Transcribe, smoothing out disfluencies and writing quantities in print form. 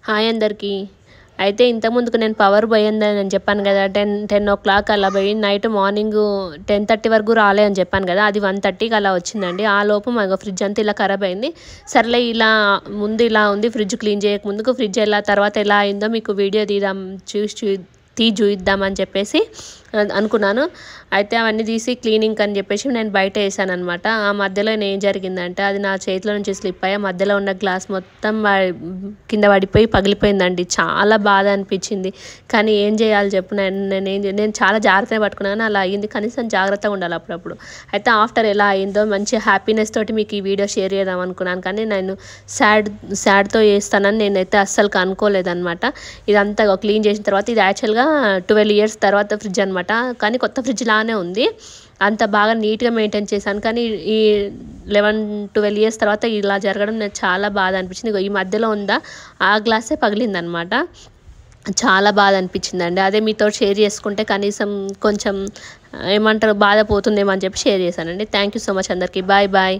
Hi అందరికీ. అయితే ఇంతకుముందుకు నేను పవర్ పోయిందని నేను చెప్పాను కదా, 10 అలా పోయి మార్నింగ్ 10:30 వరకు రాలే అని చెప్పాను కదా, అది 1:30కి అలా వచ్చిందండి. ఆ లోపు మా ఫ్రిడ్జ్ అంతా ఇలా ఖరాబ్ అయింది. సర్లే ఇలా ముందు ఇలా ఉంది, ఫ్రిడ్జ్ క్లీన్ చేయకముందుకు ఫ్రిడ్జ్ ఎలా తర్వాత ఎలా అయిందో మీకు వీడియో చూద్దామని చెప్పేసి అనుకున్నాను. అయితే అవన్నీ తీసి క్లీనింగ్ అని చెప్పేసి నేను బయట వేసాను అనమాట. ఆ మధ్యలో ఏం జరిగిందంటే, అది నా చేతిలో నుంచి స్లిప్ అయ్యి మధ్యలో ఉన్న గ్లాస్ మొత్తం కింద పడిపోయి పగిలిపోయిందండి. చాలా బాధ అనిపించింది. కానీ ఏం చేయాలి చెప్పు, నేను చాలా జాగ్రత్తగా పట్టుకున్నాను, అలా అయ్యింది. కనీసం జాగ్రత్తగా ఉండాలి అప్పుడప్పుడు. అయితే ఆఫ్టర్ ఎలా అయిందో మంచి హ్యాపీనెస్ తోటి మీకు ఈ వీడియో షేర్ చేద్దాం అనుకున్నాను. కానీ నేను సాడ్తో చేస్తానని నేనైతే అస్సలు అనుకోలేదన్నమాట. ఇదంతా క్లీన్ చేసిన తర్వాత, ఇది యాక్చువల్గా 12 years తర్వాత ఫ్రిడ్జ్ అనమాట. కానీ కొత్త ఫ్రిడ్జ్ లానే ఉంది. అంత బాగా నీట్గా మెయింటైన్ చేశాను. కానీ ఈ 11-12 years తర్వాత ఇలా జరగడం నాకు చాలా బాధ అనిపించింది. ఈ మధ్యలో ఉందా ఆ గ్లాసే పగిలిందనమాట. చాలా బాధ అనిపించిందండి. అదే మీతో షేర్ చేసుకుంటే కనీసం కొంచెం ఏమంటారు బాధ పోతుందేమో అని చెప్పి షేర్ చేశానండి. థ్యాంక్ యూ సో మచ్ అందరికీ. Bye bye.